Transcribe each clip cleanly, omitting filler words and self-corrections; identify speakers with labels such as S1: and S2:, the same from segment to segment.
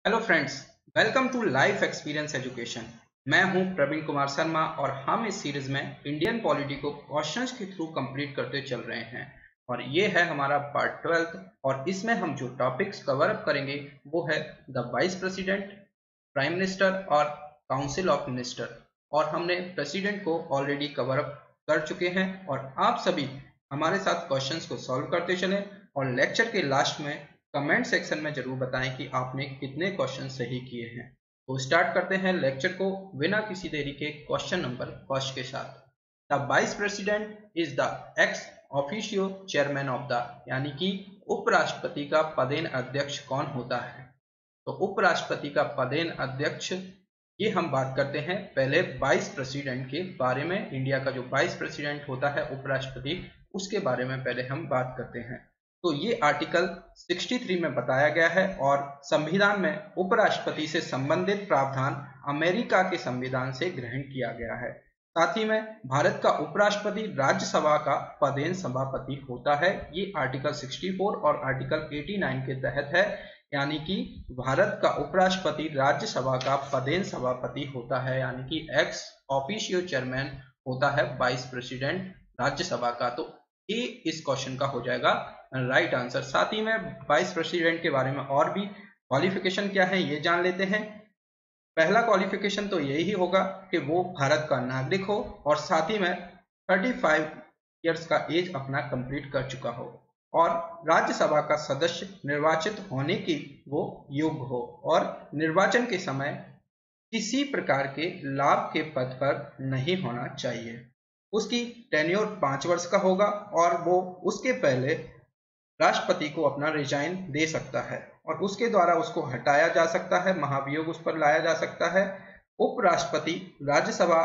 S1: Hello friends, welcome to life experience education. मैं हूं प्रवीण कुमार शर्मा और हम इस सीरीज में इंडियन पॉलिटी को क्वेश्चंस के थ्रू कंप्लीट करते चल रहे हैं। और ये है हमारा पार्ट 12 और इसमें हम जो टॉपिक्स कवर अप करेंगे वो है the vice president, prime minister और काउंसिल ऑफ मिनिस्टर। और हमने प्रेसिडेंट को ऑलरेडी कवर अप कर चुके हैं और आप सभी हमारे साथ क्वेश्चंस को सॉल्व करते चलें और लेक्चर के लास्ट में कमेंट सेक्शन में जरूर बताएं कि आपने कितने क्वेश्चन सही किए हैं। तो स्टार्ट करते हैं लेक्चर को बिना किसी देरी के क्वेश्चन नंबर फर्स्ट के साथ। The vice president is the ex officio chairman of the, यानी कि उपराष्ट्रपति का पदेन अध्यक्ष कौन होता है। तो उपराष्ट्रपति का पदेन अध्यक्ष, ये हम बात करते हैं पहले वाइस प्रेसिडेंट के बारे में। इंडिया का जो वाइस प्रेसिडेंट होता है उपराष्ट्रपति, उसके बारे में पहले हम बात करते हैं। तो ये आर्टिकल 63 में बताया गया है और संविधान में उपराष्ट्रपति से संबंधित प्रावधान अमेरिका के संविधान से ग्रहण किया गया है। साथ ही में भारत का उपराष्ट्रपति राज्यसभा का पदेन सभापति होता है। ये आर्टिकल 64 और आर्टिकल 89 के तहत है, यानी कि भारत का उपराष्ट्रपति राज्यसभा का पदेन सभापति होता है, यानी कि एक्स ऑफिशियो चेयरमैन होता है वाइस प्रेसिडेंट राज्यसभा का। तो ये इस क्वेश्चन का हो जाएगा राइट आंसर। साथ ही में वाइस प्रेसिडेंट के बारे में और भी क्वालिफिकेशन क्या है ये जान लेते हैं। पहला क्वालिफिकेशन तो यही होगा कि वो भारत का नागरिक हो और साथ ही में 35 इयर्स का एज अपना कंप्लीट कर चुका हो और राज्यसभा का सदस्य निर्वाचित होने की वो योग्य हो और निर्वाचन के समय किसी प्रकार के लाभ के पद पर नहीं होना चाहिए। उसकी टेन्योर 5 वर्ष का होगा और वो उसके पहले राष्ट्रपति को अपना रिजाइन दे सकता है और उसके द्वारा उसको हटाया जा सकता है, महाभियोग उस पर लाया जा सकता है। उपराष्ट्रपति राज्यसभा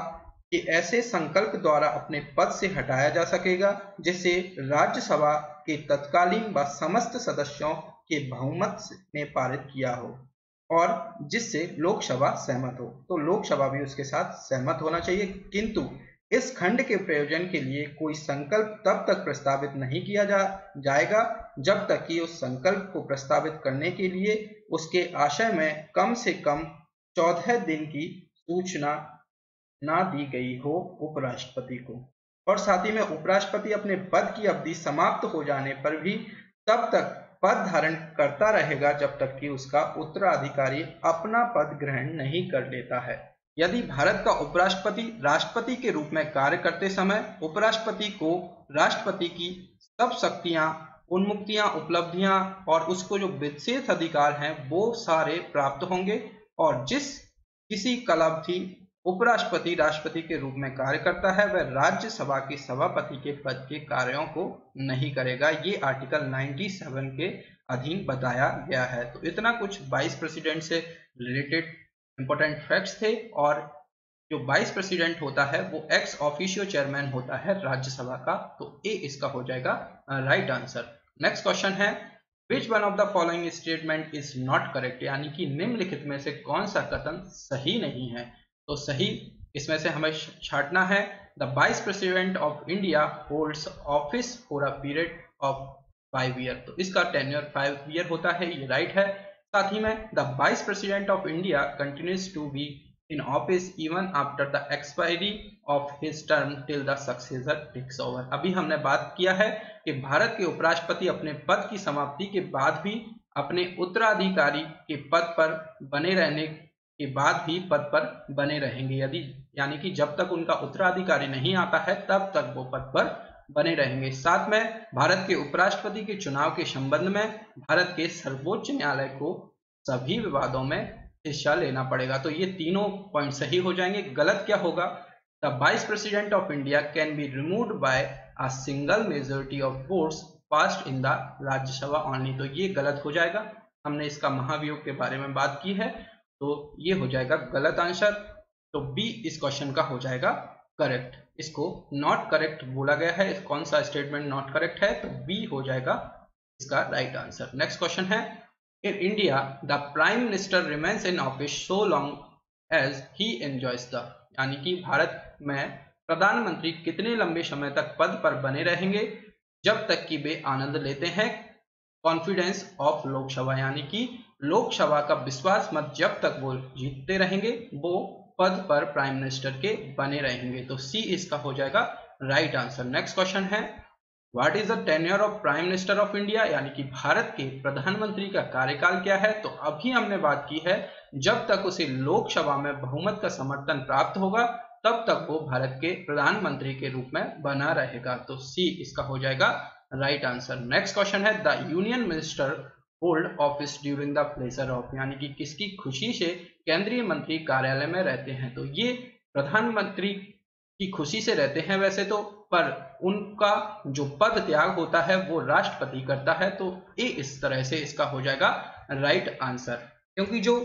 S1: के ऐसे संकल्प द्वारा अपने पद से हटाया जा सकेगा जिसे राज्यसभा के तत्कालीन व समस्त सदस्यों के बहुमत ने पारित किया हो और जिससे लोकसभा सहमत हो। तो लोकसभा भी उसके साथ सहमत होना चाहिए, किंतु इस खंड के प्रयोजन के लिए कोई संकल्प तब तक प्रस्तावित नहीं किया जाएगा जब तक कि उस संकल्प को प्रस्तावित करने के लिए उसके आशय में कम से कम 14 दिन की सूचना ना दी गई हो उपराष्ट्रपति को। और साथ ही में उपराष्ट्रपति अपने पद की अवधि समाप्त हो जाने पर भी तब तक पद धारण करता रहेगा जब तक कि उसका उत्तराधिकारी अपना पद ग्रहण नहीं कर लेता है। यदि भारत का उपराष्ट्रपति राष्ट्रपति के रूप में कार्य करते समय उपराष्ट्रपति को राष्ट्रपति की सब शक्तियां, उन्मुक्तियां, उपलब्धियां और उसको जो विशेष अधिकार हैं वो सारे प्राप्त होंगे और जिस किसी कलावधि उपराष्ट्रपति राष्ट्रपति के रूप में कार्य करता है वह राज्यसभा के सभापति के पद के कार्यों को नहीं करेगा। ये आर्टिकल 97 के अधीन बताया गया है। तो इतना कुछ वाइस प्रेसिडेंट से रिलेटेड इंपॉर्टेंट फैक्ट्स थे और जो वाइस प्रेसिडेंट होता है वो एक्स ऑफिशियो चेयरमैन होता है राज्यसभा का। तो ए इसका हो जाएगा राइट आंसर। नेक्स्ट क्वेश्चन है which one of the following statement is not correct, यानी कि निम्नलिखित में से कौन सा कथन सही नहीं है। तो सही इसमें से हमें छांटना है। The vice president of India holds office for a period of 5 year. तो इसका टेन्योर 5 ईयर होता है, ये राइट है। साथ ही में the vice president of India continues to be in office even after the expiry of his term till the successor takes over. अभी हमने बात किया है कि भारत के उपराष्ट्रपति अपने पद की समाप्ति के बाद भी अपने उत्तराधिकारी के पद पर बने रहने के बाद भी पद पर बने रहेंगे, यदि यानी कि जब तक उनका उत्तराधिकारी नहीं आता है तब तक वो पद पर बने रहेंगे। साथ में भारत के उपराष्ट्रपति के चुनाव के संबंध में भारत के सर्वोच्च न्यायालय को सभी विवादों में हिस्सा लेना पड़ेगा। तो ये तीनों पॉइंट सही हो जाएंगे। गलत क्या होगा, the vice president of India can be removed by a single majority of votes passed in the Rajya Sabha only. तो ये गलत हो जाएगा। हमने इसका महाभियोग के बारे में बात की है, तो ये हो जाएगा गलत आंसर। तो बी इस क्वेश्चन का हो जाएगा करेक्ट। इसको नॉट करेक्ट बोला गया है। कौन सा स्टेटमेंट नॉट करेक्ट है, तो बी हो जाएगा इसका राइट आंसर। नेक्स्ट क्वेश्चन है in India the prime minister remains in office so long as he enjoys the, यानी कि भारत में प्रधानमंत्री कितने लंबे समय तक पद पर बने रहेंगे जब तक कि वे आनंद लेते हैं कॉन्फिडेंस ऑफ लोकसभा, यानी कि लोकसभा का विश्वास मत जब तक वो जीतते रहेंगे वो पद पर प्राइम मिनिस्टर के बने रहेंगे। तो सी इसका हो जाएगा राइट आंसर। नेक्स्ट क्वेश्चन है what is the tenure of prime minister of India, यानी कि भारत के प्रधानमंत्री का कार्यकाल क्या है। तो अभी हमने बात की है जब तक उसे लोकसभा में बहुमत का समर्थन प्राप्त होगा तब तक वो भारत के प्रधानमंत्री के रूप में बना रहेगा। तो सी इसका हो जाएगा राइट आंसर। नेक्स्ट क्वेश्चन है the union minister hold office during the pleasure of, यानी कि किसकी खुशी से केंद्रीय मंत्री कार्यालय में रहते हैं। तो ये प्रधानमंत्री की खुशी से रहते हैं वैसे तो, पर उनका जो पद त्याग होता है वो राष्ट्रपति करता है। तो ये इस तरह से इसका हो जाएगा राइट आंसर, क्योंकि जो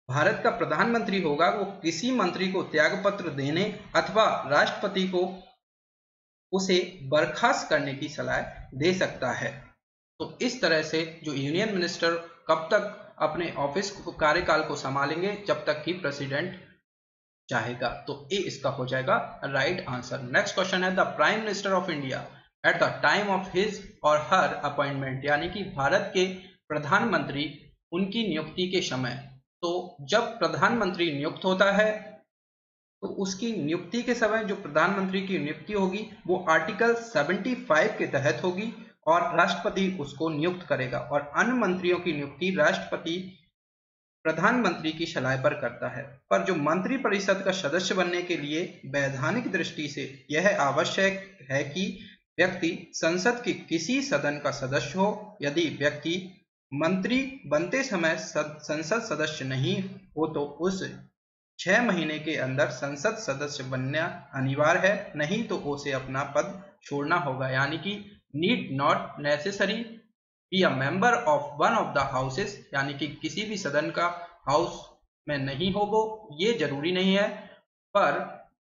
S1: भारत का प्रधानमंत्री होगा वो किसी मंत्री को त्याग पत्र देने अथवा राष्ट्रपति को उसे बर्खास्त करने की सलाह दे सकता है। तो इस तरह से जो यूनियन मिनिस्टर कब तक अपने ऑफिस कार्यकाल को संभालेंगे जब तक कि प्रेसिडेंट चाहेगा। तो ए इसका हो जाएगा राइट आंसर। नेक्स्ट क्वेश्चन है the prime minister of India at the time of his और हर अपॉइंटमेंट, यानी कि भारत के प्रधानमंत्री उनकी नियुक्ति के समय। तो जब प्रधानमंत्री नियुक्त होता है तो उसकी नियुक्ति के समय जो प्रधानमंत्री की नियुक्ति होगी वो आर्टिकल 75 के तहत होगी और राष्ट्रपति उसको नियुक्त करेगा, और अन्य मंत्रियों की नियुक्ति राष्ट्रपति प्रधानमंत्री की सलाह पर करता है। पर जो मंत्री परिषद का सदस्य बनने के लिए वैधानिक दृष्टि से यह आवश्यक है कि व्यक्ति संसद के किसी सदन का सदस्य हो। यदि व्यक्ति मंत्री बनते समय संसद सदस्य नहीं हो तो उस 6 महीने के अंदर संसद सदस्य बनना अनिवार्य है, नहीं तो उसे अपना पद छोड़ना होगा। यानी कि need not necessary be a member of one of the houses, यानी कि किसी भी सदन का हाउस में नहीं हो वो, ये जरूरी नहीं है, पर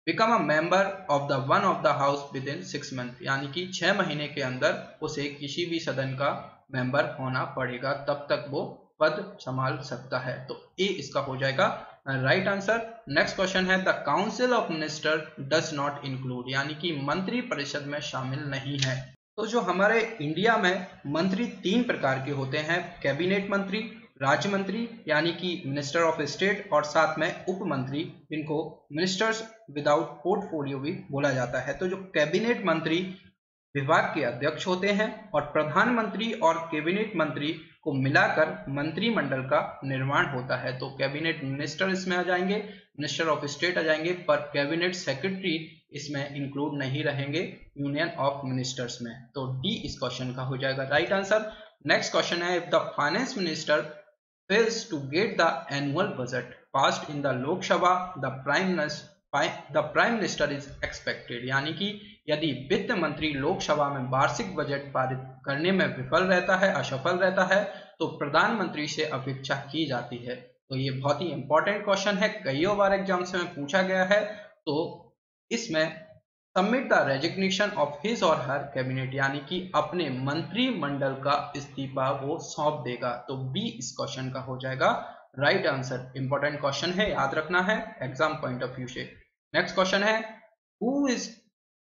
S1: become a member of the one of the house with in 6 month, यानी कि 6 महीने के अंदर उसे किसी भी सदन का मेंबर होना पड़ेगा, तब तक वो पद संभाल सकता है। तो ए इसका हो जाएगा राइट आंसर। नेक्स्ट क्वेश्चन है the council of minister does not include, यानी कि मंत्री परिषद में शामिल नहीं है। तो जो हमारे इंडिया में मंत्री 3 प्रकार के होते हैं, कैबिनेट मंत्री, राज्य मंत्री यानी कि मिनिस्टर ऑफ स्टेट, और साथ में उप मंत्री जिनको मिनिस्टर्स विदाउट पोर्टफोलियो भी बोला जाता है। तो जो कैबिनेट मंत्री विभाग के अध्यक्ष होते हैं और प्रधानमंत्री और कैबिनेट मंत्री को मिलाकर मंत्रिमंडल का निर्माण होता है। तो कैबिनेट मिनिस्टर इसमें आ जाएंगे, मिनिस्टर ऑफ स्टेट आ जाएंगे, पर कैबिनेट सेक्रेटरी इसमें इंक्लूड नहीं रहेंगे यूनियन ऑफ मिनिस्टर्स में। तो डी इस क्वेश्चन का हो जाएगा राइट आंसर। नेक्स्ट क्वेश्चन है if the finance minister fails to get the annual budget passed in the Lok Sabha the prime minister is expected, यानी कि यदि वित्त मंत्री लोकसभा में वार्षिक बजट पारित करने में विफल रहता है, असफल रहता है, तो प्रधानमंत्री से अपेक्षा की जाती है। तो ये बहुत ही इंपॉर्टेंट क्वेश्चन है, कई बार एग्जाम्स में पूछा गया है। तो इसमें submit the resignation of his और हर कैबिनेट, यानी कि अपने मंत्रिमंडल का इस्तीफा वो सौंप देगा। तो बी इस क्वेश्चन का हो जाएगा राइट आंसर। इंपॉर्टेंट क्वेश्चन है, याद रखना है एग्जाम पॉइंट ऑफ व्यू से। नेक्स्ट क्वेश्चन है who is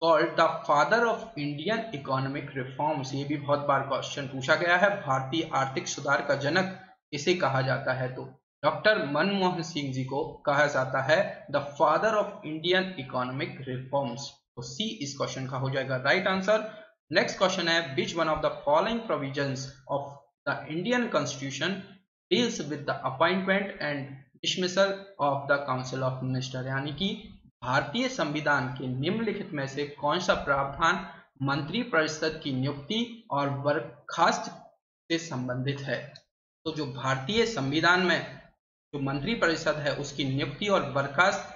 S1: called the father of Indian economic reforms, ये भी बहुत बार क्वेश्चन पूछा गया है, भारतीय आर्थिक सुधार का जनक इसे कहा जाता है। तो डॉक्टर मनमोहन सिंह जी को कहा जाता है the father of Indian economic reforms. तो सी इस क्वेश्चन का हो जाएगा राइट आंसर। नेक्स्ट क्वेश्चन है which one of the following provisions of the Indian constitution deals with the appointment and dismissal of the council of minister, यानी कि भारतीय संविधान के निम्नलिखित में से कौन सा प्रावधान मंत्री परिषद की नियुक्ति और बर्खास्त से संबंधित है। तो जो भारतीय संविधान में जो मंत्री परिषद है उसकी नियुक्ति और बर्खास्त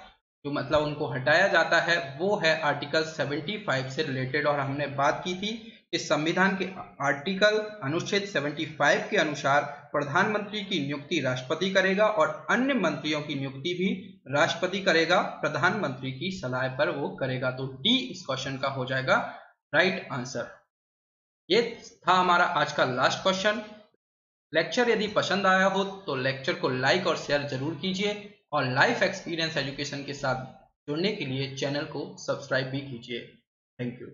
S1: जो मतलब उनको हटाया जाता है वो है आर्टिकल 75 से रिलेटेड, और हमने बात की थी कि संविधान के आर्टिकल अनुच्छेद 75 के अनुसार प्रधानमंत्री की नियुक्ति राष्ट्रपति करेगा और अन्य मंत्रियों की नियुक्ति भी राष्ट्रपति करेगा, प्रधानमंत्री की सलाह पर वो करेगा। तो डी इस क्वेश्चन का हो जाएगा राइट आंसर। ये था हमारा आज का लास्ट क्वेश्चन। लेक्चर यदि पसंद आया हो तो लेक्चर को लाइक और शेयर जरूर कीजिए, और लाइफ एक्सपीरियंस एजुकेशन के साथ जुड़ने के लिए चैनल को सब्सक्राइब भी कीजिए। Thank you.